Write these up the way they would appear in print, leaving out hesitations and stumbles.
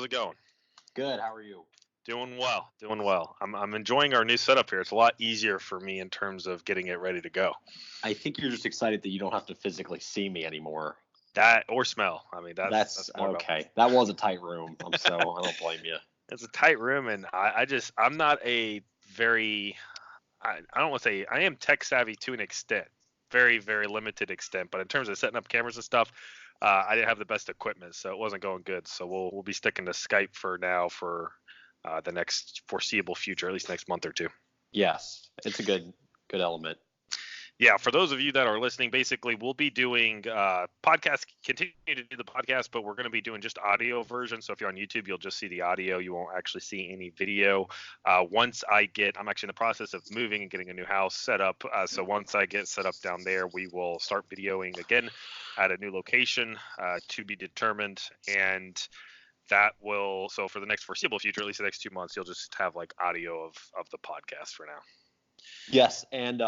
How's it going? Good. How are you? Doing well. Doing well. I'm enjoying our new setup here. It's a lot easier for me in terms of getting it ready to go. I think you're just excited that you don't have to physically see me anymore. That or smell. I mean, that's more okay. That was a tight room. I don't blame you. It's a tight room, and I'm not a very I don't want to say I am tech savvy to an extent, very very limited extent, but in terms of setting up cameras and stuff, I didn't have the best equipment, so it wasn't going good. So we'll be sticking to Skype for now for the next foreseeable future, at least next month or two. Yes, it's a good element. Yeah, for those of you that are listening, basically we'll be doing podcasts, continue to do the podcast, but we're going to be doing just audio version. So if you're on YouTube, you'll just see the audio. You won't actually see any video. I'm actually in the process of moving and getting a new house set up. So once I get set up down there, we will start videoing again at a new location to be determined. And so for the next foreseeable future, at least the next 2 months, you'll just have like audio of the podcast for now. Yes, and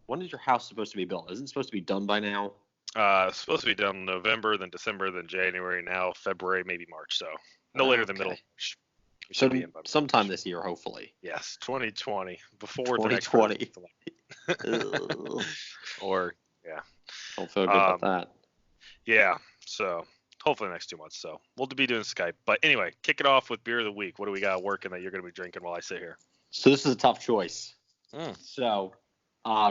when is your house supposed to be built? Isn't it supposed to be done by now? It's supposed to be done in November, then December, then January, now February, maybe March. So no later than middle of March. So sometime this year, hopefully. Yes, 2020, before 2020. Or, yeah. Don't feel good about that. Yeah, so hopefully the next 2 months. So we'll be doing Skype. But anyway, kick it off with Beer of the Week. What do we got working that you're going to be drinking while I sit here? So this is a tough choice. So,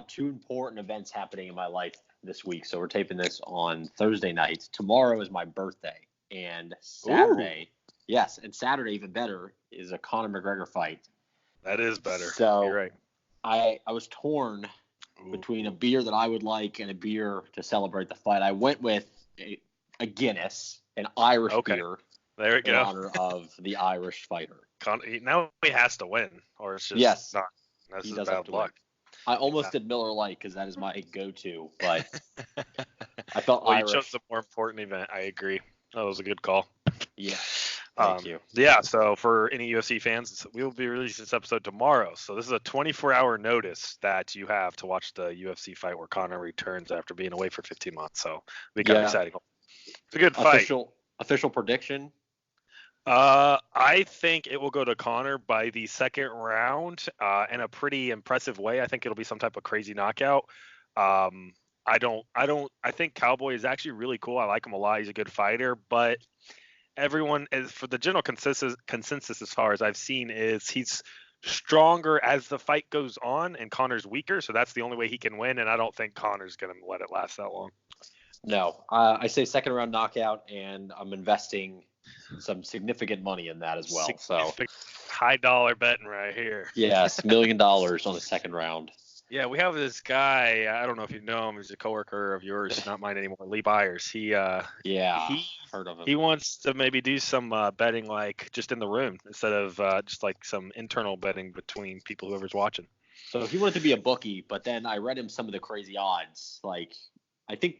two important events happening in my life this week. So we're taping this on Thursday night. Tomorrow is my birthday, and Saturday, and Saturday even better is a Conor McGregor fight. That is better. So you're right. I was torn between a beer that I would like and a beer to celebrate the fight. I went with a Guinness, an Irish beer. There we go. In honor of the Irish fighter. Now he has to win, or it's just not. That's he just bad luck. I almost did Miller Lite because that is my go-to, but I felt Irish. You chose the more important event. I agree. That was a good call. Yeah. Thank you. Yeah, so for any UFC fans, we will be releasing this episode tomorrow. So this is a 24-hour notice that you have to watch the UFC fight where Conor returns after being away for 15 months. So it'll be kind of exciting. It's a good fight. Official prediction? I think it will go to Conor by the second round in a pretty impressive way. I think it'll be some type of crazy knockout. I think Cowboy is actually really cool. I like him a lot. He's a good fighter, but everyone is, for the general consensus as far as I've seen, is he's stronger as the fight goes on and Conor's weaker. So that's the only way he can win. And I don't think Conor's going to let it last that long. No, I say second round knockout, and I'm investing some significant money in that as well. So high dollar betting right here. Yes, $1 million on the second round. Yeah, we have this guy. I don't know if you know him. He's a coworker of yours, not mine anymore. Lee Byers. Heard of him. He wants to maybe do some betting, like just in the room, instead of just like some internal betting between people, whoever's watching. So he wanted to be a bookie, but then I read him some of the crazy odds. Like, I think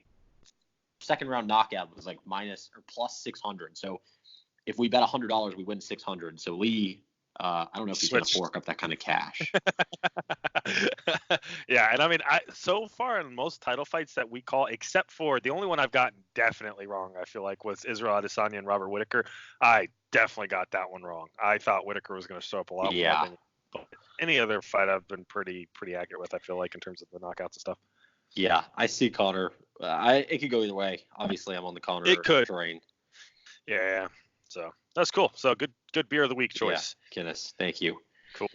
second round knockout was like minus or plus 600. So if we bet $100, we win 600. So Lee, I don't know if he's going to fork up that kind of cash. Yeah, and I mean, so far in most title fights that we call, except for the only one I've gotten definitely wrong, I feel like, was Israel Adesanya and Robert Whittaker. I definitely got that one wrong. I thought Whittaker was going to show up a lot more than any other fight I've been pretty accurate with, I feel like, in terms of the knockouts and stuff. Yeah, I see Conor. It could go either way. Obviously, I'm on the Conor train. Yeah. So that's cool. So good beer of the week choice. Yeah, Guinness. Thank you. Cool.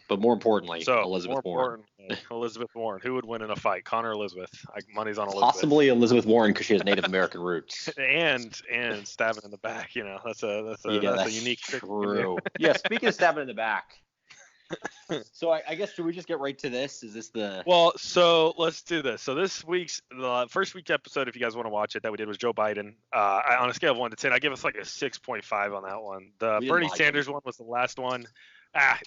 But more importantly, Elizabeth Warren. Elizabeth Warren. Who would win in a fight? Conor or Elizabeth? Money's on Elizabeth. Possibly Elizabeth Warren because she has Native American roots. and stabbing in the back. You know, that's a unique. True. Yeah. Speaking of stabbing in the back. So I guess, should we just get right to this? Is this the... Well, so let's do this. So the first week's episode, if you guys want to watch it, that we did was Joe Biden. On a scale of 1 to 10, I give us like a 6.5 on that one. The Bernie Sanders one was the last one.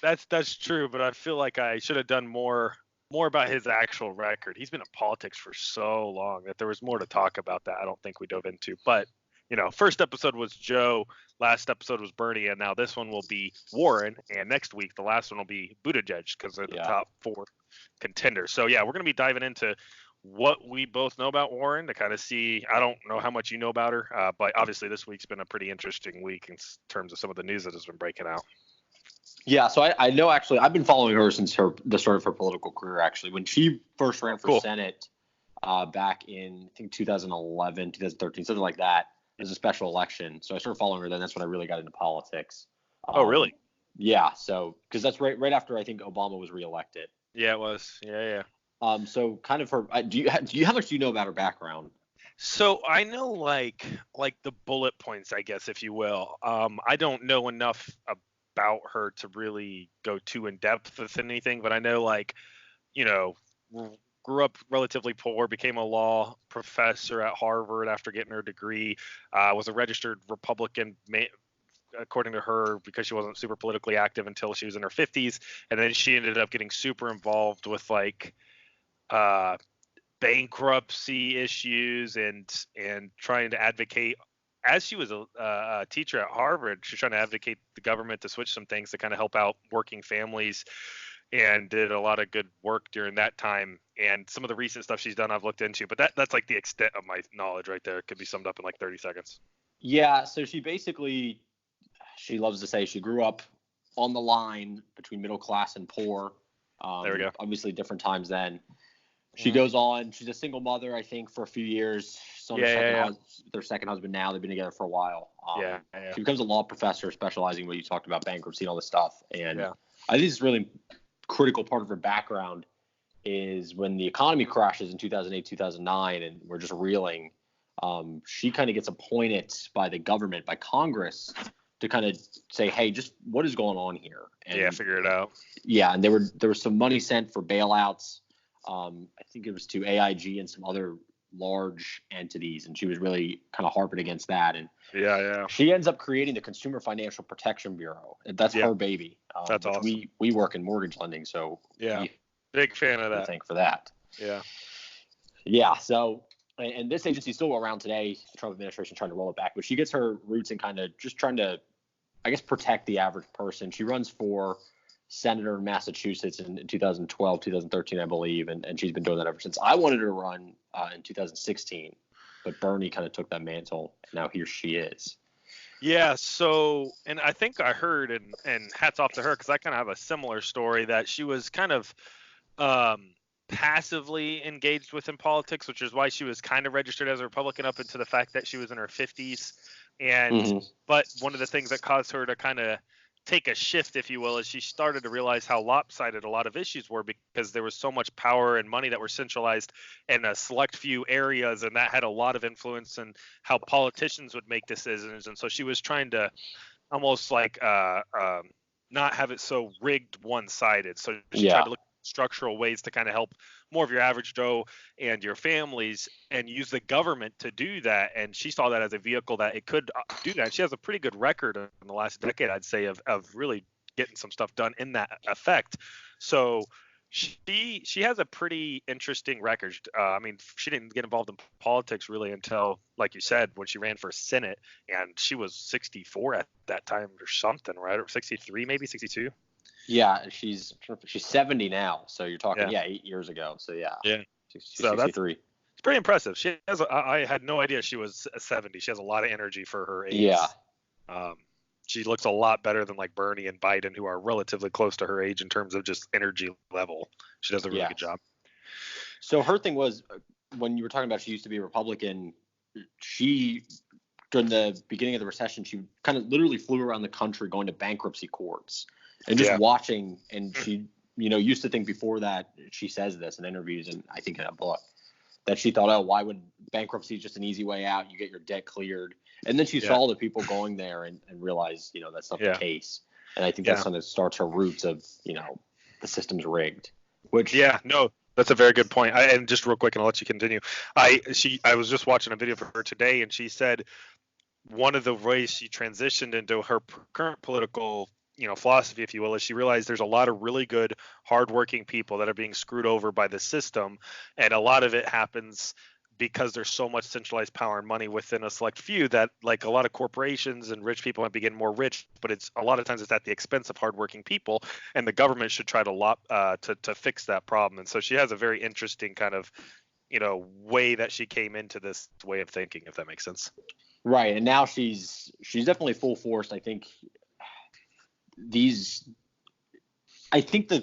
That's true, but I feel like I should have done more about his actual record. He's been in politics for so long that there was more to talk about that I don't think we dove into. But, you know, first episode was Joe, last episode was Bernie, and now this one will be Warren, and next week the last one will be Buttigieg because they're the top 4 contenders. So, yeah, we're going to be diving into what we both know about Warren to kind of see. I don't know how much you know about her, but obviously this week's been a pretty interesting week in terms of some of the news that has been breaking out. Yeah, so I know actually I've been following her since the start of her political career. Actually, when she first ran for Senate back in I think 2011, 2013, something like that, it was a special election. So I started following her then. That's when I really got into politics. Oh, really? Yeah. So because that's right after I think Obama was reelected. Yeah, it was. Yeah. So kind of her. How much do you know about her background? So I know like the bullet points, I guess, if you will. I don't know enough about her to really go too in depth with anything, but I know grew up relatively poor, became a law professor at Harvard after getting her degree, was a registered Republican, according to her, because she wasn't super politically active until she was in her 50s, and then she ended up getting super involved with bankruptcy issues and trying to advocate. As she was a teacher at Harvard, she's trying to advocate the government to switch some things to kind of help out working families, and did a lot of good work during that time. And some of the recent stuff she's done I've looked into, but that's like the extent of my knowledge right there. It could be summed up in like 30 seconds. Yeah, so she loves to say she grew up on the line between middle class and poor. There we go. Obviously different times then. She goes on. She's a single mother, I think, for a few years. Their second husband now. They've been together for a while. She becomes a law professor specializing in what you talked about, bankruptcy and all this stuff. And I think it's really critical part of her background is when the economy crashes in 2008, 2009, and we're just reeling. She kind of gets appointed by the government, by Congress, to kind of say, hey, just what is going on here? And, figure it out. Yeah, and there was some money sent for bailouts. I think it was to AIG and some other large entities, and she was really kind of harping against that. And she ends up creating the Consumer Financial Protection Bureau. And that's her baby. That's awesome. We work in mortgage lending, so big fan of that. Thank for that. Yeah. So, and this agency is still around today. The Trump administration trying to roll it back, but she gets her roots in kind of just trying to, I guess, protect the average person. She runs for senator in Massachusetts in 2012, 2013, I believe, and she's been doing that ever since. I wanted her to run in 2016, but Bernie kind of took that mantle, and now here she is. Yeah, so, and I think I heard, and hats off to her, because I kind of have a similar story, that she was kind of passively engaged within politics, which is why she was kind of registered as a Republican up into the fact that she was in her 50s. And but one of the things that caused her to kind of take a shift, if you will, is she started to realize how lopsided a lot of issues were, because there was so much power and money that were centralized in a select few areas, and that had a lot of influence in how politicians would make decisions. And so she was trying to almost like not have it so rigged one-sided. So she tried to look at structural ways to kind of help more of your average Joe and your families, and use the government to do that. And she saw that as a vehicle that it could do that. She has a pretty good record in the last decade, I'd say, of really getting some stuff done in that effect. So she has a pretty interesting record. I mean, she didn't get involved in politics really until, like you said, when she ran for Senate, and she was 64 at that time or something, right? Or 63, maybe 62. Yeah, she's 70 now, so you're talking 8 years ago. So she's so 63. It's pretty impressive. She has. I had no idea she was 70. She has a lot of energy for her age. Yeah. She looks a lot better than like Bernie and Biden, who are relatively close to her age in terms of just energy level. She does a really good job. So her thing was, when you were talking about she used to be a Republican, she, during the beginning of the recession, she kind of literally flew around the country going to bankruptcy courts and just watching. And she, used to think before that, she says this in interviews, and I think in a book, that she thought, oh, why would bankruptcy just an easy way out? You get your debt cleared. And then she saw the people going there and realized, that's not the case. And I think that's something that starts her roots of, the system's rigged. Which that's a very good point. And just real quick, and I'll let you continue. I was just watching a video for her today, and she said one of the ways she transitioned into her current political philosophy, if you will, is she realized there's a lot of really good, hardworking people that are being screwed over by the system, and a lot of it happens because there's so much centralized power and money within a select few that, like, a lot of corporations and rich people might be getting more rich, but it's a lot of times it's at the expense of hardworking people, and the government should try to fix that problem. And so she has a very interesting kind of way that she came into this way of thinking, if that makes sense. Right, and now she's definitely full force. I think the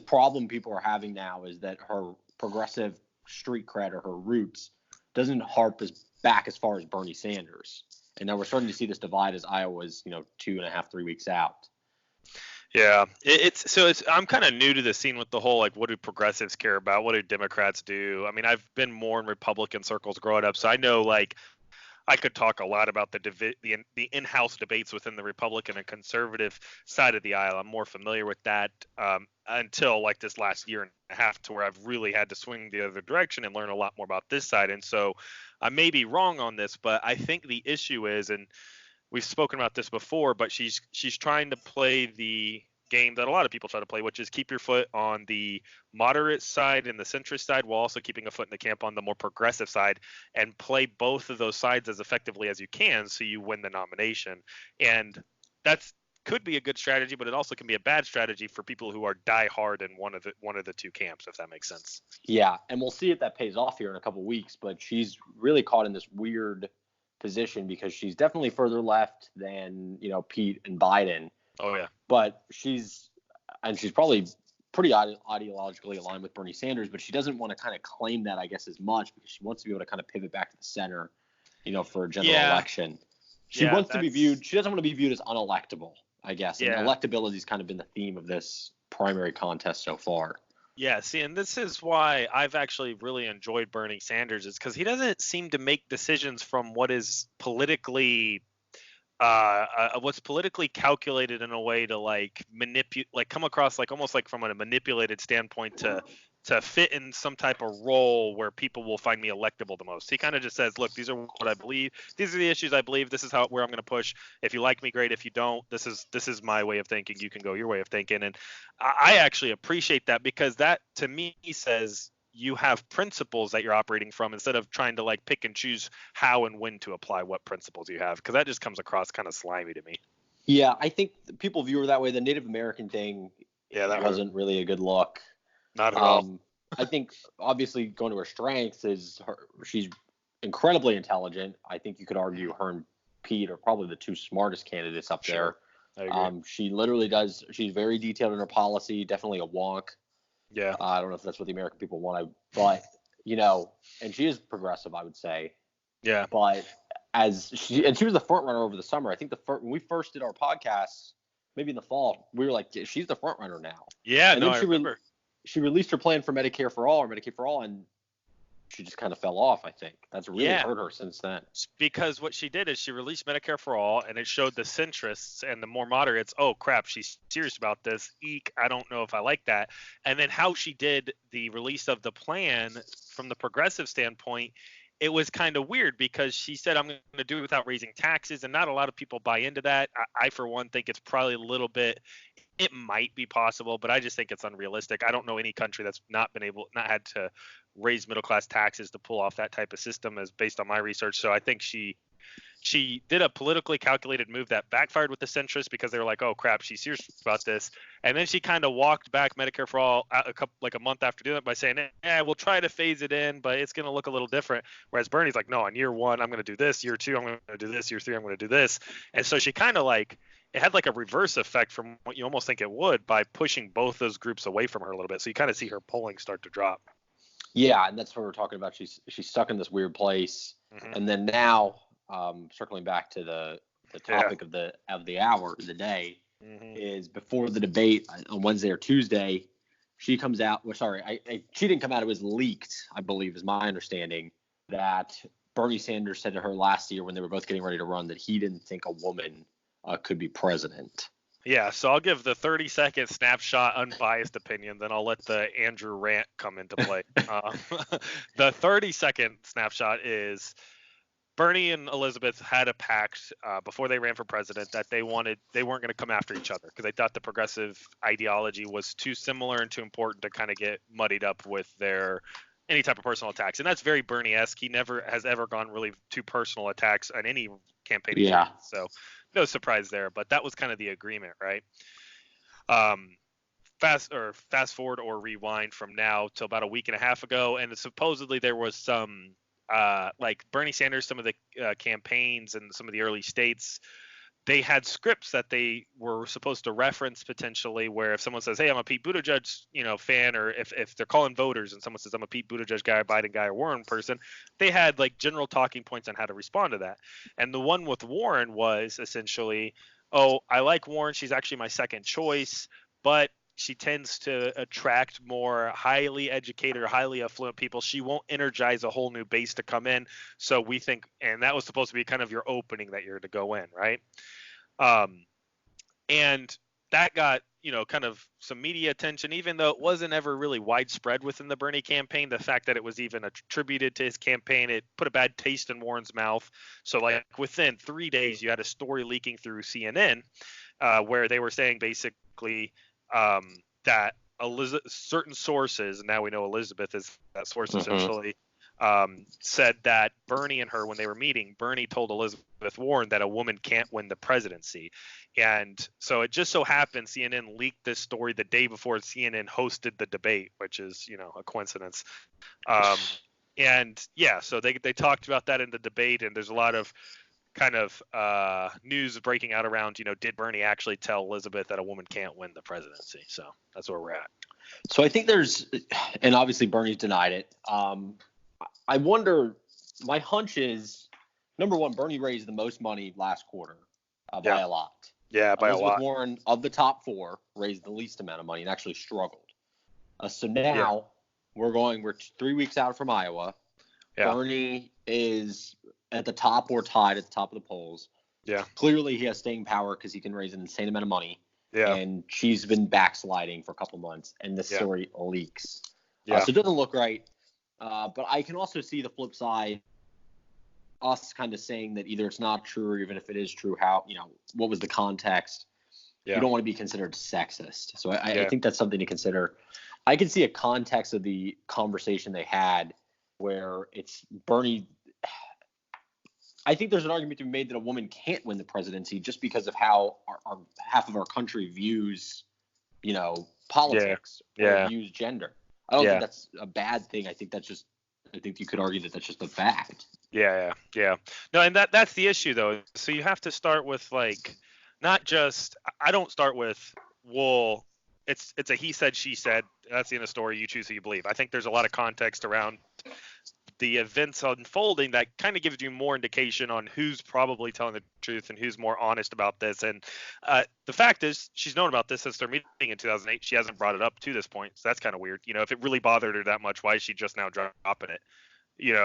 problem people are having now is that her progressive street cred or her roots doesn't harp back as far as Bernie Sanders. And now we're starting to see this divide as Iowa's, 2.5, 3 weeks out. Yeah, I'm kind of new to the scene with the whole, like, what do progressives care about? What do Democrats do? I mean, I've been more in Republican circles growing up, so I know, like, I could talk a lot about the in-house debates within the Republican and conservative side of the aisle. I'm more familiar with that until like this last year and a half, to where I've really had to swing the other direction and learn a lot more about this side. And so I may be wrong on this, but I think the issue is, and we've spoken about this before, but she's trying to play the game that a lot of people try to play, which is keep your foot on the moderate side and the centrist side while also keeping a foot in the camp on the more progressive side, and play both of those sides as effectively as you can so you win the nomination. And that's could be a good strategy, but it also can be a bad strategy for people who are diehard in one of the two camps, if that makes sense. Yeah, and we'll see if that pays off here in a couple of weeks, but she's really caught in this weird position because she's definitely further left than, Pete and Biden. Oh, yeah. But she's probably pretty ideologically aligned with Bernie Sanders, but she doesn't want to kind of claim that, I guess, as much, because she wants to be able to kind of pivot back to the center, for a general election. She doesn't want to be viewed as unelectable, I guess. And electability has kind of been the theme of this primary contest so far. Yeah, see, and this is why I've actually really enjoyed Bernie Sanders, is because he doesn't seem to make decisions from what is politically what's politically calculated in a way to like come across like almost like from a manipulated standpoint to fit in some type of role where people will find me electable the most. He kind of just says, look, these are what I believe. These are the issues I believe. This is where I'm going to push. If you like me, great. If you don't, this is my way of thinking. You can go your way of thinking. And I actually appreciate that, because that to me says you have principles that you're operating from, instead of trying to like pick and choose how and when to apply what principles you have, because that just comes across kind of slimy to me. Yeah, I think people view her that way. The Native American thing, that wasn't really a good look. Not at all. I think obviously going to her strengths is she's incredibly intelligent. I think you could argue her and Pete are probably the two smartest candidates up there. I agree. She literally does. She's very detailed in her policy. Definitely a wonk. Yeah. I don't know if that's what the American people want, but and she is progressive, I would say. Yeah. But she was the front runner over the summer. I think when we first did our podcast, maybe in the fall, we were like, she's the front runner now. Yeah. And I remember. She released her plan for Medicare for All, and she just kind of fell off, I think. That's really hurt her since then. Because what she did is she released Medicare for All, and it showed the centrists and the more moderates, oh, crap, she's serious about this. Eek, I don't know if I like that. And then how she did the release of the plan from the progressive standpoint, it was kind of weird, because she said, I'm going to do it without raising taxes, and not a lot of people buy into that. I for one, think it's probably a little bit – it might be possible, but I just think it's unrealistic. I don't know any country that's not had to raise middle class taxes to pull off that type of system, as based on my research. So I think she did a politically calculated move that backfired with the centrists, because they were like, oh crap, she's serious about this. And then she kind of walked back Medicare for All a month after doing it by saying, we'll try to phase it in, but it's going to look a little different. Whereas Bernie's like, no, in year 1, I'm going to do this. Year 2, I'm going to do this. Year 3, I'm going to do this. And so she kind of like, it had like a reverse effect from what you almost think it would, by pushing both those groups away from her a little bit. So you kind of see her polling start to drop. Yeah, and that's what we're talking about. She's stuck in this weird place. Mm-hmm. And then now, circling back to the topic of the hour, the day, is before the debate on Wednesday or Tuesday, she comes out. Well, sorry, she didn't come out. It was leaked, I believe, is my understanding, that Bernie Sanders said to her last year when they were both getting ready to run that he didn't think a woman could be president. Yeah, so I'll give the 30-second snapshot unbiased opinion, then I'll let the Andrew rant come into play. The 30-second snapshot is Bernie and Elizabeth had a pact before they ran for president that they weren't going to come after each other, because they thought the progressive ideology was too similar and too important to kind of get muddied up with any type of personal attacks. And that's very Bernie-esque. He never has ever gone really to personal attacks on any campaign. Yeah. So no surprise there, but that was kind of the agreement, right? fast forward or rewind from now till about a week and a half ago, and supposedly there was some like Bernie Sanders, some of the campaigns and some of the early states, they had scripts that they were supposed to reference potentially, where if someone says, "Hey, I'm a Pete Buttigieg, fan," or if they're calling voters and someone says, "I'm a Pete Buttigieg guy, Biden guy, or Warren person," they had like general talking points on how to respond to that. And the one with Warren was essentially, "Oh, I like Warren. She's actually my second choice, but she tends to attract more highly educated or highly affluent people. She won't energize a whole new base to come in. So we think," and that was supposed to be kind of your opening that you're to go in, right? And that got, kind of some media attention, even though it wasn't ever really widespread within the Bernie campaign. The fact that it was even attributed to his campaign, it put a bad taste in Warren's mouth. So like within 3 days, you had a story leaking through CNN where they were saying basically that certain sources, and now we know Elizabeth is that source essentially, said that Bernie and her, when they were meeting, Bernie told Elizabeth Warren that a woman can't win the presidency. And so it just so happened CNN leaked this story the day before CNN hosted the debate, which is, a coincidence. And yeah, so they talked about that in the debate, and there's a lot of kind of news breaking out around, did Bernie actually tell Elizabeth that a woman can't win the presidency? So that's where we're at. So I think and obviously Bernie's denied it. I wonder, my hunch is, number one, Bernie raised the most money last quarter by a lot. Yeah, by Elizabeth a lot. Warren, of the top four, raised the least amount of money and actually struggled. So now we're 3 weeks out from Iowa. Yeah. Bernie is at the top or tied at the top of the polls. Yeah. Clearly he has staying power because he can raise an insane amount of money. Yeah. And she's been backsliding for a couple months, and this story leaks. Yeah. So it doesn't look right. But I can also see the flip side, us kind of saying that either it's not true or even if it is true, how, what was the context? Yeah. You don't want to be considered sexist. So I think that's something to consider. I can see a context of the conversation they had where it's Bernie. I think there's an argument to be made that a woman can't win the presidency just because of how our half of our country views, politics or views gender. I don't think that's a bad thing. I think you could argue that that's just a fact. Yeah. No, and that's the issue though. So you have to start with not just, I don't start with, well, it's a he said, she said, that's the end of the story. You choose who you believe. I think there's a lot of context around the events unfolding that kind of gives you more indication on who's probably telling the truth and who's more honest about this. And the fact is, she's known about this since their meeting in 2008. She hasn't brought it up to this point, so that's kind of weird. If it really bothered her that much, why is she just now dropping it?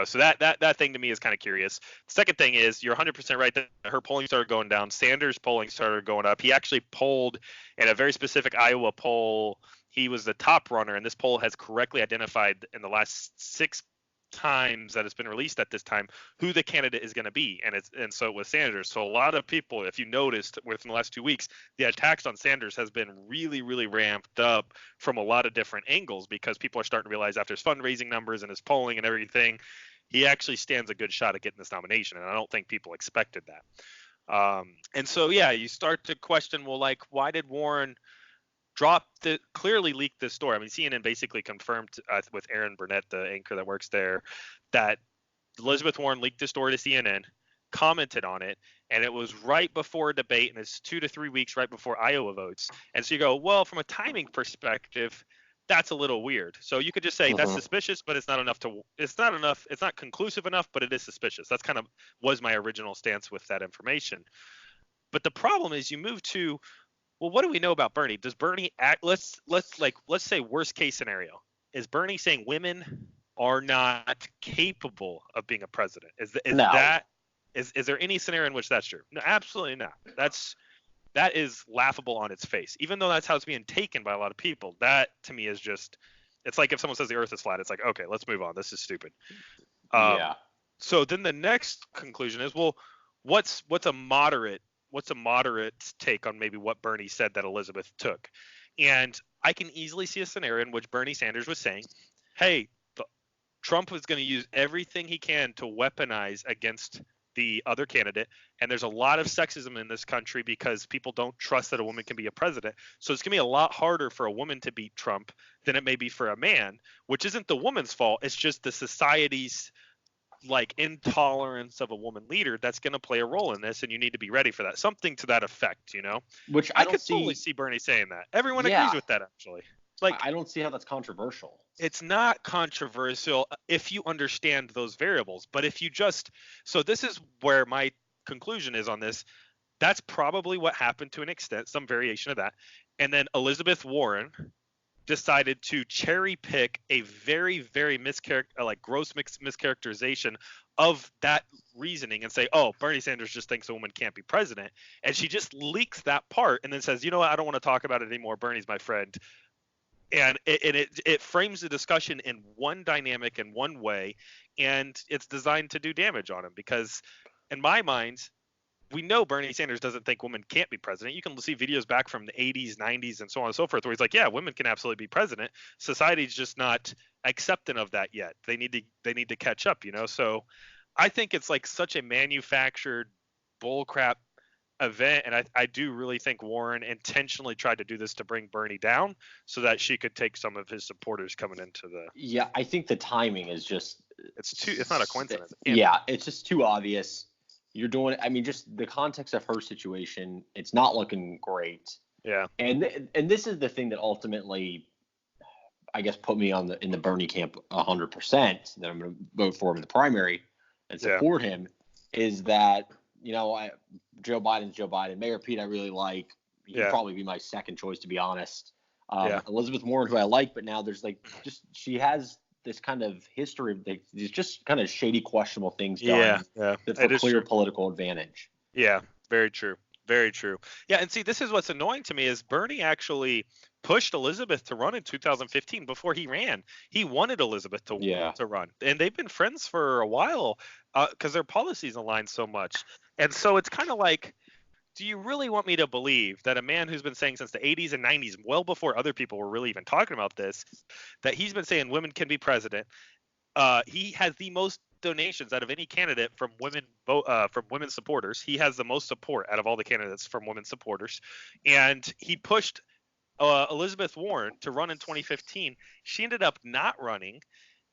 So that thing to me is kind of curious. The second thing is, you're 100% right that her polling started going down. Sanders' polling started going up. He actually polled in a very specific Iowa poll. He was the top runner, and this poll has correctly identified in the last 6 times that it's been released at this time who the candidate is going to be, and so it was Sanders. So a lot of people, if you noticed within the last 2 weeks, the attacks on Sanders has been really, really ramped up from a lot of different angles, because people are starting to realize after his fundraising numbers and his polling and everything, he actually stands a good shot at getting this nomination, and I don't think people expected that. And so you start to question, well, why did Warren clearly leaked this story? I mean, CNN basically confirmed with Erin Burnett, the anchor that works there, that Elizabeth Warren leaked the story to CNN, commented on it, and it was right before a debate, and it's 2 to 3 weeks right before Iowa votes. And so you go, well, from a timing perspective, that's a little weird. So you could just say that's suspicious, but it's not conclusive enough, but it is suspicious. That's kind of was my original stance with that information. But the problem is, you move to, well, what do we know about Bernie? Does Bernie act? Let's say worst case scenario. Is Bernie saying women are not capable of being a president? Is there any scenario in which that's true? No, absolutely not. That is laughable on its face. Even though that's how it's being taken by a lot of people, that to me is just, it's like if someone says the Earth is flat, it's like, okay, let's move on. This is stupid. So then the next conclusion is, well, what's a moderate take on maybe what Bernie said that Elizabeth took? And I can easily see a scenario in which Bernie Sanders was saying, hey, Trump was going to use everything he can to weaponize against the other candidate. And there's a lot of sexism in this country because people don't trust that a woman can be a president. So it's going to be a lot harder for a woman to beat Trump than it may be for a man, which isn't the woman's fault. It's just the society's like intolerance of a woman leader that's going to play a role in this, and you need to be ready for that. Something to that effect, you know. Which I could totally see Bernie saying that. Everyone agrees with that, actually. Like, I don't see how that's controversial. It's not controversial if you understand those variables, but if you just so this is where my conclusion is on this. That's probably what happened to an extent, some variation of that. And then Elizabeth Warren decided to cherry pick a very, very gross mischaracterization of that reasoning and say, oh, Bernie Sanders just thinks a woman can't be president. And she just leaks that part and then says, you know what, I don't want to talk about it anymore. Bernie's my friend. And it frames the discussion in one dynamic in one way, and it's designed to do damage on him because in my mind, we know Bernie Sanders doesn't think women can't be president. You can see videos back from the 80s, 90s, and so on and so forth, where he's like, yeah, women can absolutely be president. Society's just not accepting of that yet. They need to catch up, you know? So I think it's like such a manufactured bullcrap event, and I do really think Warren intentionally tried to do this to bring Bernie down so that she could take some of his supporters coming into the. Yeah, I think the timing is just. It's not a coincidence. Yeah, it's just too obvious. You're doing, I mean, just the context of her situation, it's not looking great. Yeah. And this is the thing that ultimately, I guess, put me in the Bernie camp 100%, that I'm going to vote for him in the primary and support him, is that, you know, Joe Biden's Joe Biden. Mayor Pete I really like. He'd probably be my second choice, to be honest. Elizabeth Warren, who I like, but now there's she has this kind of history of these just kind of shady, questionable things done that's for clear political advantage. Yeah, very true. Very true. Yeah, and see, this is what's annoying to me is Bernie actually pushed Elizabeth to run in 2015 before he ran. He wanted Elizabeth to run, and they've been friends for a while because their policies align so much. And so it's kind of like, do you really want me to believe that a man who's been saying since the 80s and 90s, well before other people were really even talking about this, that he's been saying women can be president? He has the most donations out of any candidate from women supporters. He has the most support out of all the candidates from women supporters, and he pushed Elizabeth Warren to run in 2015. She ended up not running.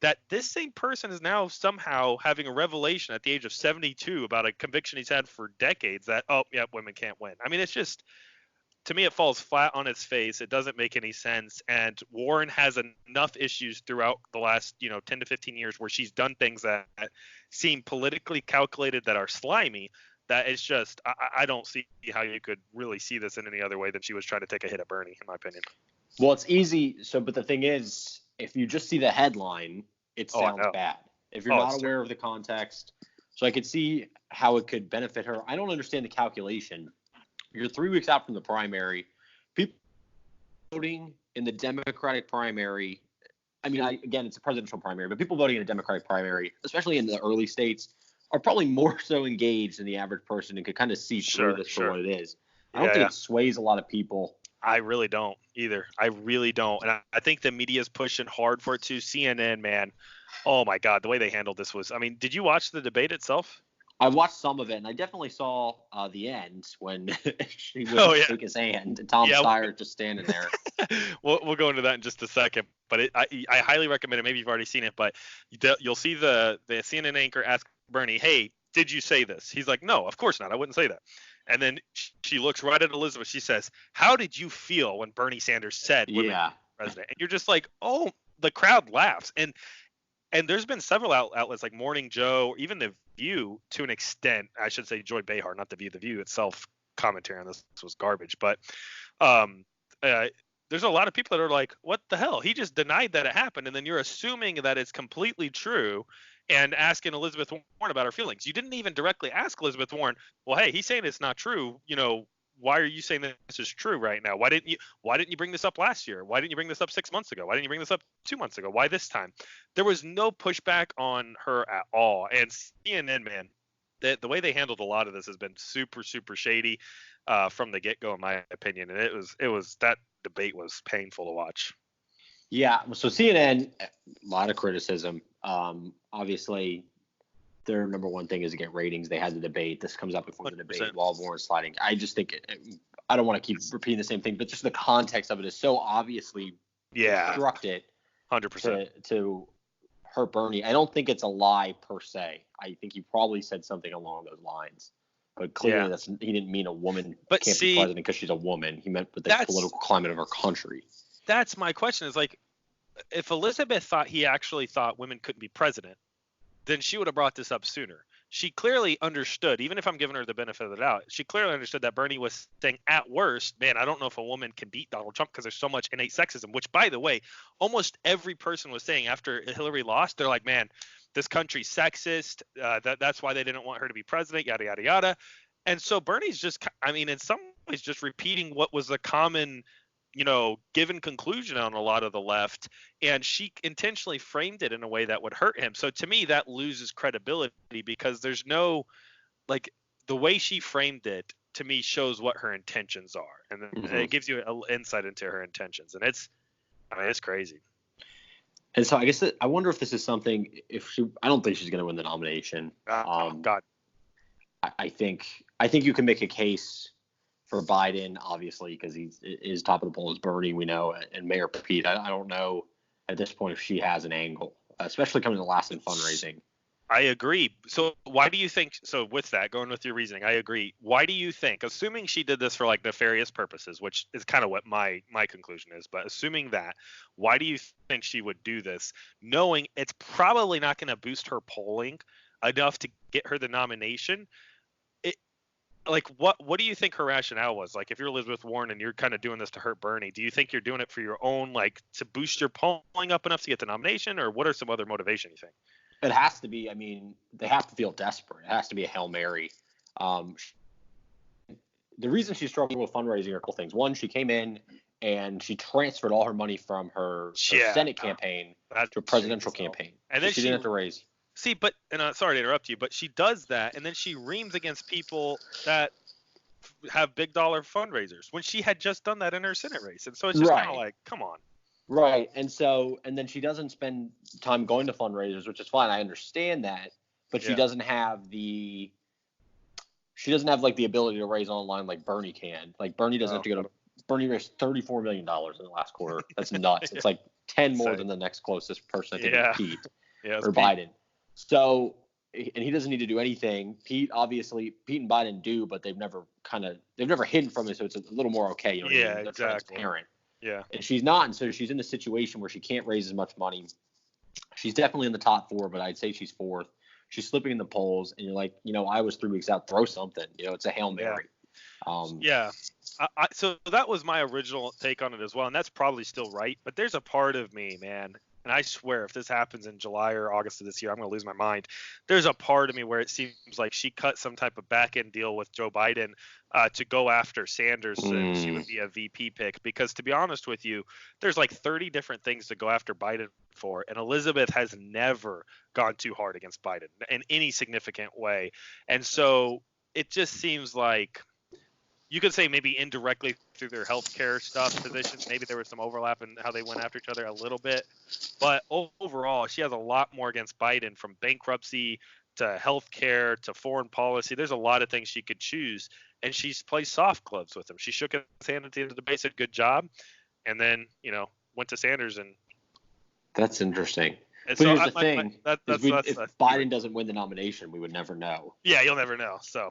That this same person is now somehow having a revelation at the age of 72 about a conviction he's had for decades that, oh, yeah, women can't win. I mean, it's just, to me, it falls flat on its face. It doesn't make any sense. And Warren has enough issues throughout the last, 10 to 15 years where she's done things that seem politically calculated that are slimy, that it's just, I don't see how you could really see this in any other way than she was trying to take a hit at Bernie, in my opinion. Well, it's easy. So, but the thing is, if you just see the headline, it sounds bad. If you're not aware of the context, so I could see how it could benefit her. I don't understand the calculation. You're 3 weeks out from the primary. People voting in the Democratic primary, I mean, again, it's a presidential primary, but people voting in a Democratic primary, especially in the early states, are probably more so engaged than the average person and could kind of see through this for what it is. I don't think it sways a lot of people. I really don't either. I really don't. And I think the media is pushing hard for it too. CNN, man. Oh, my God. The way they handled this was – I mean, did you watch the debate itself? I watched some of it, and I definitely saw the end when she would shake his hand and Tom Steyer just standing there. We'll go into that in just a second. But I highly recommend it. Maybe you've already seen it. But you'll see the CNN anchor ask Bernie, hey, did you say this? He's like, no, of course not. I wouldn't say that. And then she looks right at Elizabeth. She says, how did you feel when Bernie Sanders said women president? And you're just like, oh, the crowd laughs. And there's been several outlets like Morning Joe, or even The View to an extent. I should say Joy Behar, not The View. The View itself commentary on this was garbage. But there's a lot of people that are like, what the hell? He just denied that it happened. And then you're assuming that it's completely true and asking Elizabeth Warren about her feelings. You didn't even directly ask Elizabeth Warren, well, hey, he's saying it's not true. Why are you saying this is true right now? Why didn't you bring this up last year? Why didn't you bring this up 6 months ago? Why didn't you bring this up 2 months ago? Why this time? There was no pushback on her at all. And CNN, man, the way they handled a lot of this has been super, super shady from the get-go, in my opinion. And it was that debate was painful to watch. Yeah, so CNN, a lot of criticism. Obviously, their number one thing is to get ratings. They had the debate. This comes up before the 100%. debate while Warren's sliding. I just think I don't want to keep repeating the same thing, but just the context of it is so obviously constructed 100% to hurt Bernie. I don't think it's a lie per se. I think he probably said something along those lines. But clearly he didn't mean a woman can't be president because she's a woman. He meant with the political climate of our country. That's my question is like, if Elizabeth thought he actually thought women couldn't be president, then she would have brought this up sooner. She clearly understood, even if I'm giving her the benefit of the doubt, she clearly understood that Bernie was saying at worst, man, I don't know if a woman can beat Donald Trump because there's so much innate sexism, which, by the way, almost every person was saying after Hillary lost, they're like, man, this country's sexist. That's why they didn't want her to be president, yada, yada, yada. And so Bernie's just, I mean, in some ways just repeating what was a common given conclusion on a lot of the left, and she intentionally framed it in a way that would hurt him. So to me, that loses credibility because there's no, like, the way she framed it to me shows what her intentions are, and then it gives you an insight into her intentions, and it's crazy. And so I guess I wonder if this is something. I don't think she's going to win the nomination. God, I think you can make a case for Biden, obviously, because he is top of the polls. Bernie, we know, and Mayor Pete. I don't know at this point if she has an angle, especially coming to the last in fundraising. I agree. So why do you think? So with that, going with your reasoning, I agree. Why do you think, assuming she did this for like nefarious purposes, which is kind of what my conclusion is, but assuming that, why do you think she would do this, knowing it's probably not going to boost her polling enough to get her the nomination? Like, what do you think her rationale was? Like, if you're Elizabeth Warren and you're kind of doing this to hurt Bernie, do you think you're doing it for your own, like, to boost your polling up enough to get the nomination, or what are some other motivation you think? It has to be. I mean, they have to feel desperate. It has to be a Hail Mary. The reason she's struggling with fundraising are a couple things. One, she came in and she transferred all her money from her Senate campaign to a presidential campaign. And then she didn't have to raise. See, but, and sorry to interrupt you, but she does that, and then she reams against people that have big dollar fundraisers when she had just done that in her Senate race. And so it's just kind of like, come on. Right. And then she doesn't spend time going to fundraisers, which is fine. I understand that, but she doesn't have like the ability to raise online like Bernie can. Like Bernie doesn't have to go to Bernie raised $34 million in the last quarter. That's nuts. It's like 10 more than the next closest person, I think, is Pete or Biden. So, and he doesn't need to do anything. Pete and Biden do, but they've never hidden from it, so it's a little more okay. You know what I mean? They're transparent. Yeah. And she's not, and so she's in a situation where she can't raise as much money. She's definitely in the top 4, but I'd say she's 4th. She's slipping in the polls, and you're like, I was 3 weeks out. Throw something. It's a Hail Mary. So that was my original take on it as well, and that's probably still right. But there's a part of me, man. And I swear, if this happens in July or August of this year, I'm going to lose my mind. There's a part of me where it seems like she cut some type of back-end deal with Joe Biden to go after Sanders and she would be a VP pick. Because to be honest with you, there's like 30 different things to go after Biden for. And Elizabeth has never gone too hard against Biden in any significant way. And so it just seems like, you could say maybe indirectly through their healthcare stuff positions, maybe there was some overlap in how they went after each other a little bit. But overall, she has a lot more against Biden, from bankruptcy to healthcare to foreign policy. There's a lot of things she could choose, and she's played soft gloves with him. She shook his hand at the end of the debate, said good job, and then went to Sanders. And that's interesting. And but here's the thing: if Biden doesn't win the nomination, we would never know. Yeah, you'll never know. So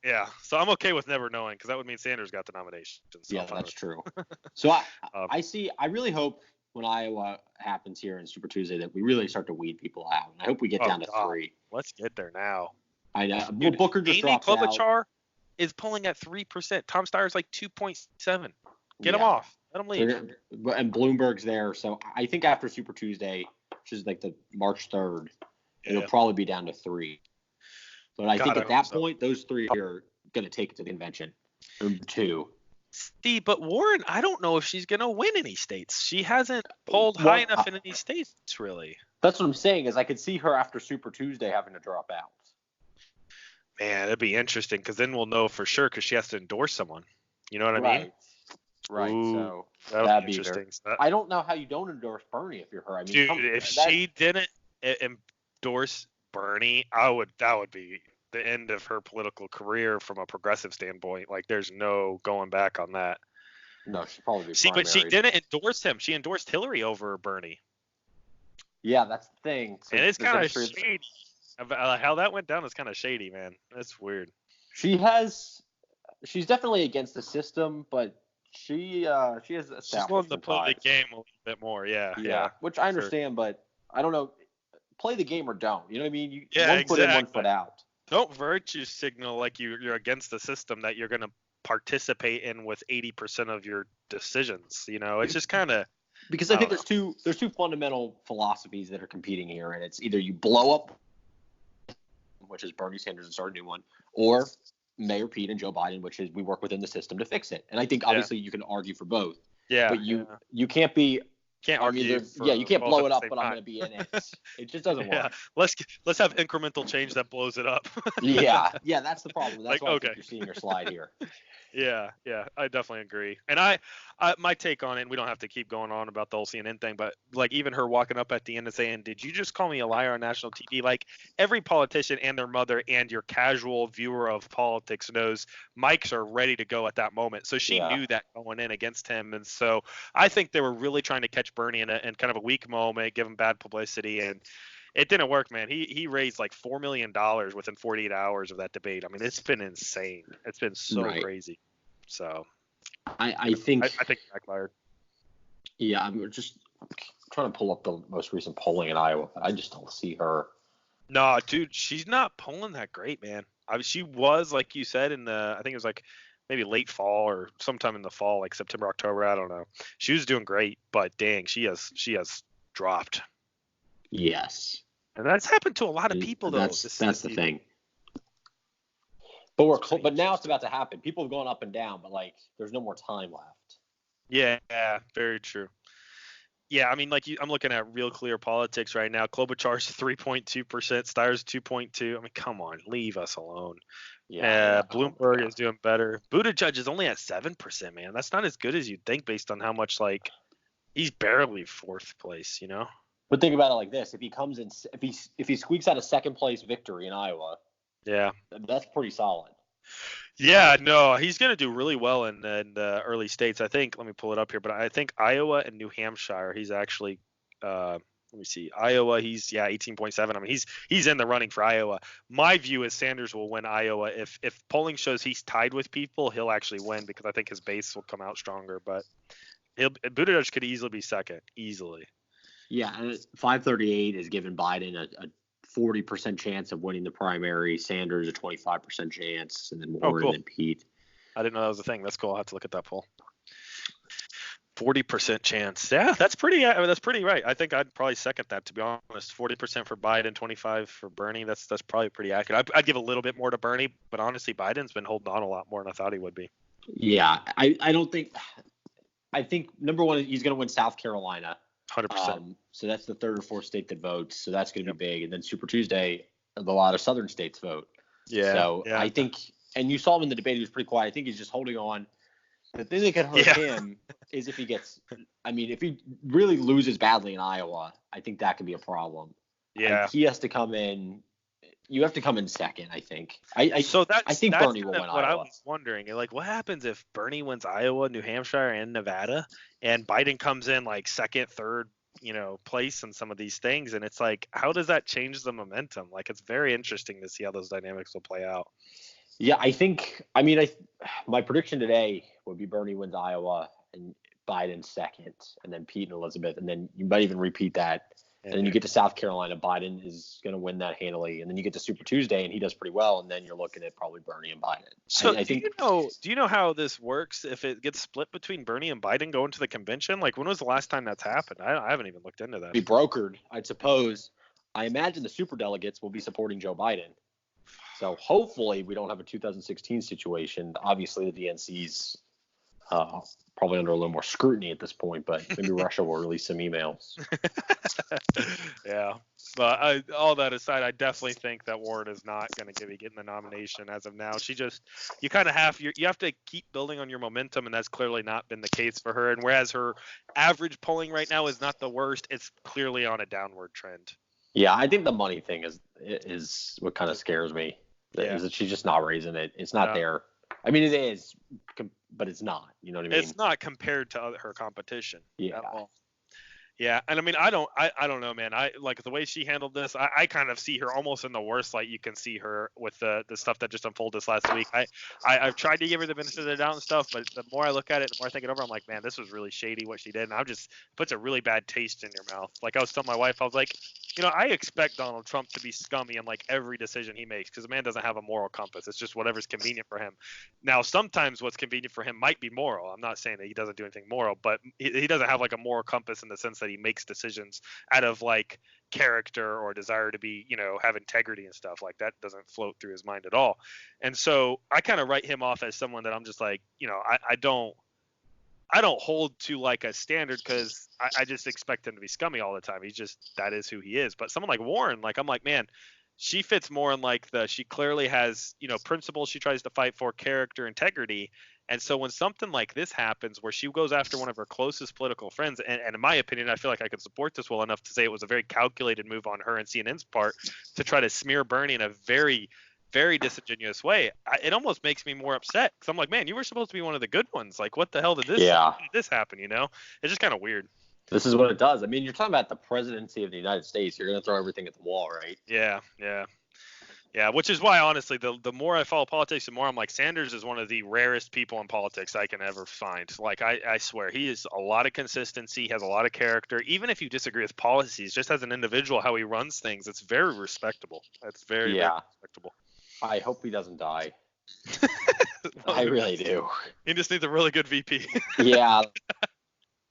yeah, so I'm okay with never knowing, because that would mean Sanders got the nomination. So that's true. So I really hope when Iowa happens here in Super Tuesday that we really start to weed people out. And I hope we get down to 3. Let's get there now. I know. Well, Booker just Amy dropped Klobuchar out. is pulling at 3%. Tom Steyer's like 2.7. Get him off. Let him leave. And Bloomberg's there. So I think after Super Tuesday, which is like the March 3rd, it'll probably be down to 3. But I think at that point, those 3 are going to take it to the convention. Or 2. See, but Warren, I don't know if she's going to win any states. She hasn't polled high enough in any states, really. That's what I'm saying, is I could see her after Super Tuesday having to drop out. Man, that'd be interesting, because then we'll know for sure, because she has to endorse someone. You know what I mean? Right. Ooh, so that'd be interesting. I don't know how you don't endorse Bernie if you're her. I mean, dude, if she didn't endorse Bernie, that would be the end of her political career from a progressive standpoint. Like, there's no going back on that. No, she'd probably be But she primaried. didn't endorse him. She endorsed Hillary over Bernie. Yeah, that's the thing. So and it's kind of shady. How that went down is kind of shady, man. That's weird. She's definitely against the system, but she has established. She's willing to play the game a little bit more, yeah. Which I understand, but I don't know. Play the game or don't. You know what I mean? One foot in, 1 foot out. Don't virtue signal like you're against the system that you're going to participate in with 80% of your decisions. You know, it's just kind of. Because I think there's two fundamental philosophies that are competing here, and it's either you blow up, which is Bernie Sanders and start a new one, or Mayor Pete and Joe Biden, which is we work within the system to fix it. And I think obviously you can argue for both. Yeah. But you can't be. Can't argue. You can't blow it up, but time. I'm going to be in it. It just doesn't work. Let's have incremental change that blows it up. yeah, that's the problem. That's why I think you're seeing your slide here. Yeah, I definitely agree. And I my take on it, and we don't have to keep going on about the whole CNN thing, but like even her walking up at the end and saying, "Did you just call me a liar on national TV?" Like every politician and their mother and your casual viewer of politics knows mics are ready to go at that moment. So she knew that going in against him, and so I think they were really trying to catch Bernie in kind of a weak moment, give him bad publicity, and it didn't work, man. He raised like $4 million within 48 hours of that debate. I mean, it's been insane. It's been so crazy. So I think it backfired. Yeah, I'm just trying to pull up the most recent polling in Iowa. I just don't see her. No, dude, she's not polling that great, man. She was, like you said, I think it was like maybe late fall or sometime in the fall, like September, October. I don't know. She was doing great, but dang, she has dropped. Yes. And that's happened to a lot of people, though. That's the thing. But now it's about to happen. People have gone up and down, but like there's no more time left. Yeah, very true. Yeah, I mean, I'm looking at Real Clear Politics right now. Klobuchar's 3.2%, Steyer's 2.2%. I mean, come on, leave us alone. Yeah, Bloomberg is doing better. Buttigieg is only at 7%, man. That's not as good as you'd think based on how much he's barely fourth place, you know. But think about it like this: if he squeaks out a second place victory in Iowa, that's pretty solid. Yeah, no, he's going to do really well in the early states. I think. Let me pull it up here, but I think Iowa and New Hampshire. He's actually. Let me see. Iowa, he's 18.7. I mean, he's in the running for Iowa. My view is Sanders will win Iowa. If polling shows he's tied with people, he'll actually win because I think his base will come out stronger. But Buttigieg could easily be second, easily. Yeah, 538 is giving Biden a 40% chance of winning the primary, Sanders a 25% chance, and then Warren and Pete. I didn't know that was a thing. That's cool. I'll have to look at that poll. 40% chance. Yeah, that's pretty right. I think I'd probably second that, to be honest. 40% for Biden, 25 for Bernie. That's probably pretty accurate. I'd give a little bit more to Bernie, but honestly, Biden's been holding on a lot more than I thought he would be. Yeah, I think number one, he's going to win South Carolina. 100%. So that's the third or fourth state that votes. So that's going to be big. And then Super Tuesday, a lot of southern states vote. Yeah. So I think, and you saw him in the debate, he was pretty quiet. I think he's just holding on. The thing that could hurt him is if he really loses badly in Iowa, I think that could be a problem. Yeah. He has to come in. You have to come in second, I think. I think Bernie will win Iowa. What I was wondering, what happens if Bernie wins Iowa, New Hampshire, and Nevada, and Biden comes in second, third, place in some of these things, and it's how does that change the momentum? It's very interesting to see how those dynamics will play out. Yeah, my prediction today would be Bernie wins Iowa and Biden second, and then Pete and Elizabeth, and then you might even repeat that. And then you get to South Carolina, Biden is going to win that handily. And then you get to Super Tuesday, and he does pretty well. And then you're looking at probably Bernie and Biden. So do you know how this works if it gets split between Bernie and Biden going to the convention? When was the last time that's happened? I haven't even looked into that. Be brokered, I'd suppose. I imagine the super delegates will be supporting Joe Biden. So hopefully we don't have a 2016 situation. Obviously the DNC's probably under a little more scrutiny at this point, but maybe Russia will release some emails. Yeah. But all that aside, I definitely think that Warren is not going to be getting the nomination as of now. You kind of have to keep building on your momentum, and that's clearly not been the case for her. And whereas her average polling right now is not the worst, it's clearly on a downward trend. Yeah, I think the money thing is what kind of scares me. Yeah. Is that she's just not raising it. It's not there. I mean, it is, but it's not. You know what I mean? It's not compared to her competition Yeah. at all. Yeah, and I mean, I don't know, man. I like the way she handled this. I kind of see her almost in the worst light you can see her with the stuff that just unfolded this last week. I've tried to give her the benefit of the doubt and stuff, but the more I look at it, the more I think it over, I'm like, man, this was really shady what she did, and I'm just puts a really bad taste in your mouth. Like I was telling my wife, I was like, I expect Donald Trump to be scummy in like every decision he makes because the man doesn't have a moral compass. It's just whatever's convenient for him. Now, sometimes what's convenient for him might be moral. I'm not saying that he doesn't do anything moral, but he doesn't have like a moral compass in the sense that he makes decisions out of like character or desire to be, have integrity and stuff. Like that doesn't float through his mind at all. And so I kind of write him off as someone that I'm just like, I don't hold to like a standard because I just expect him to be scummy all the time. That is who he is. But someone like Warren, like I'm like, man, she fits more in like she clearly has, principles she tries to fight for, character, integrity. And so when something like this happens where she goes after one of her closest political friends, and in my opinion, I feel like I could support this well enough to say it was a very calculated move on her and CNN's part to try to smear Bernie in a very, very disingenuous way. It almost makes me more upset because I'm like, man, you were supposed to be one of the good ones. Like, what the hell did this happen? It's just kind of weird. This is what it does. I mean, you're talking about the presidency of the United States. You're going to throw everything at the wall, right? Yeah, which is why, honestly, the more I follow politics, the more I'm like, Sanders is one of the rarest people in politics I can ever find. Like, I swear, he is a lot of consistency, has a lot of character. Even if you disagree with policies, just as an individual, how he runs things, it's very respectable. It's very, very respectable. I hope he doesn't die. I really do. He just needs a really good VP. Yeah.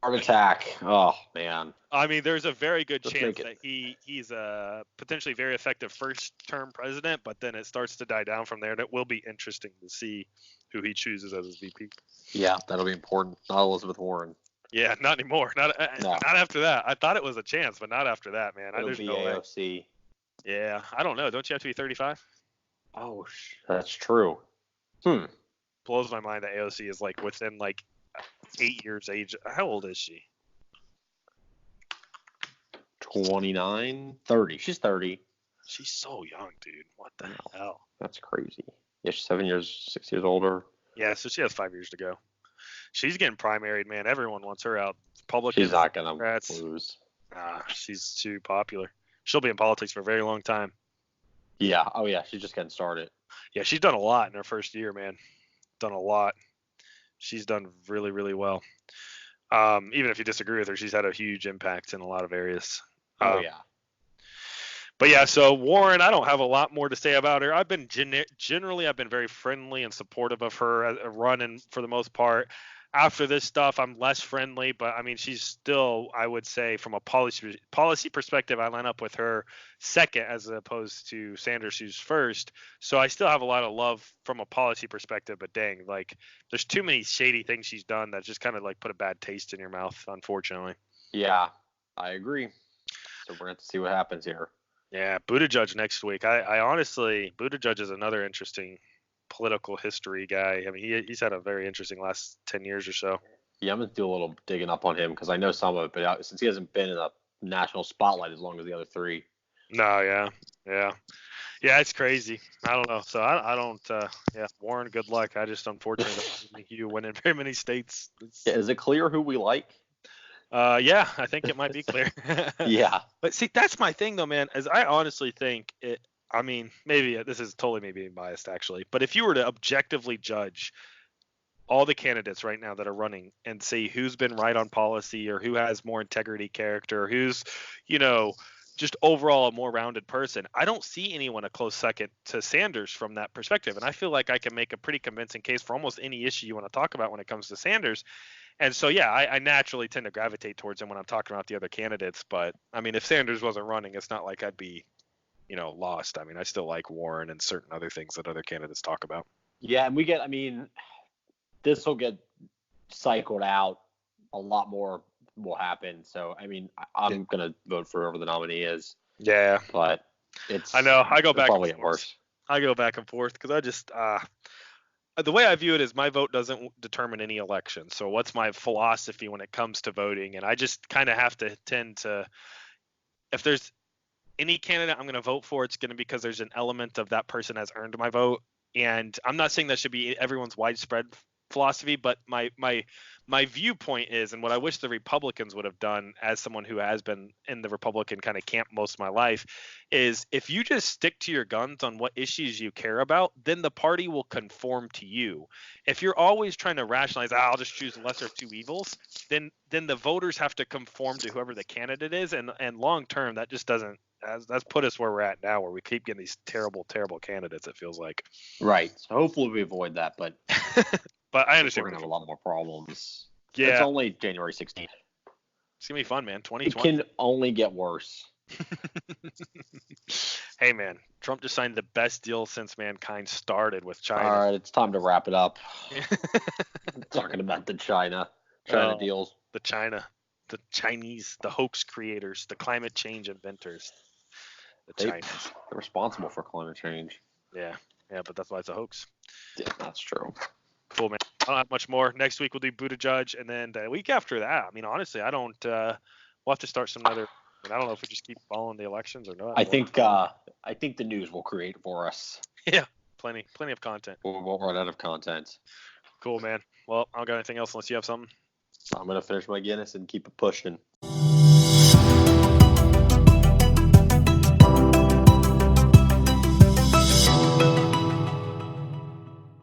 Heart attack. Oh, man. I mean, there's a very good chance that he's a potentially very effective first-term president, but then it starts to die down from there, and it will be interesting to see who he chooses as his VP. Yeah, that'll be important. Not Elizabeth Warren. Yeah, not anymore. Not after that. I thought it was a chance, but not after that, man. It'll be AOC. Way. Yeah, I don't know. Don't you have to be 35? Oh, that's true. Blows my mind that AOC is like within like 8 years age. How old is she? 29, 30. She's 30. She's so young, dude. What the hell? That's crazy. Yeah, she's 6 years older. Yeah, so she has 5 years to go. She's getting primaried, man. Everyone wants her out. Republicans, she's not gonna lose. She's too popular. She'll be in politics for a very long time. Yeah. Oh yeah, she's just getting started. Yeah, she's done a lot in her first year, man. Done a lot. She's done really, really well. Even if you disagree with her, she's had a huge impact in a lot of areas. Yeah. But yeah, so Warren, I don't have a lot more to say about her. I've been generally very friendly and supportive of her running for the most part. After this stuff, I'm less friendly, but I mean, she's still, I would say, from a policy perspective, I line up with her second as opposed to Sanders, who's first. So I still have a lot of love from a policy perspective, but dang, like there's too many shady things she's done that just kind of like put a bad taste in your mouth, unfortunately. Yeah, I agree. So we're going to see what happens here. Yeah, Buttigieg next week. I honestly, Buttigieg is another interesting political history guy. I mean, he's had a very interesting last 10 years or so. Yeah, I'm going to do a little digging up on him because I know some of it, but since he hasn't been in a national spotlight as long as the other three. No, yeah, it's crazy. I don't know. So I don't, Warren, good luck. I just unfortunately you win in very many states. Is it clear who we like? Yeah, I think it might be clear. Yeah. But see, that's my thing though, man, is I honestly think it, I mean, maybe this is totally me being biased actually, but if you were to objectively judge all the candidates right now that are running and see who's been right on policy or who has more integrity, character, who's, just overall a more rounded person, I don't see anyone a close second to Sanders from that perspective. And I feel like I can make a pretty convincing case for almost any issue you want to talk about when it comes to Sanders. And so, yeah, I naturally tend to gravitate towards him when I'm talking about the other candidates. But, I mean, if Sanders wasn't running, it's not like I'd be, lost. I mean, I still like Warren and certain other things that other candidates talk about. Yeah, and this will get cycled out. A lot more will happen. So, I mean, I'm going to vote for whoever the nominee is. Yeah. But I know. I go back probably get worse. I go back and forth because I just the way I view it is my vote doesn't determine any election. So what's my philosophy when it comes to voting? And I just kind of have to tend to, if there's any candidate I'm going to vote for, it's going to be because there's an element of that person has earned my vote. And I'm not saying that should be everyone's widespread philosophy, but my viewpoint is, and what I wish the Republicans would have done, as someone who has been in the Republican kind of camp most of my life, is if you just stick to your guns on what issues you care about, then the party will conform to you. If you're always trying to rationalize, I'll just choose the lesser of two evils, then the voters have to conform to whoever the candidate is, and long term that just doesn't. That's put us where we're at now, where we keep getting these terrible candidates. It feels like. Right. So hopefully we avoid that, but but I understand we're gonna have a lot more problems. Yeah. It's only January 16th. It's gonna be fun, man. 2020. It can only get worse. Hey, man. Trump just signed the best deal since mankind started with China. All right, it's time to wrap it up. Talking about the China deals. The Chinese, the hoax creators, the climate change inventors. They're responsible for climate change. Yeah, but that's why it's a hoax. Yeah, that's true. Cool, man. I don't have much more. Next week we'll do Buttigieg, and then the week after that, I mean, honestly, I don't. We'll have to start some other. I don't know if we just keep following the elections or not. I think the news will create for us. Yeah, plenty of content. We won't run out of content. Cool, man. Well, I don't got anything else unless you have something. I'm gonna finish my Guinness and keep it pushing.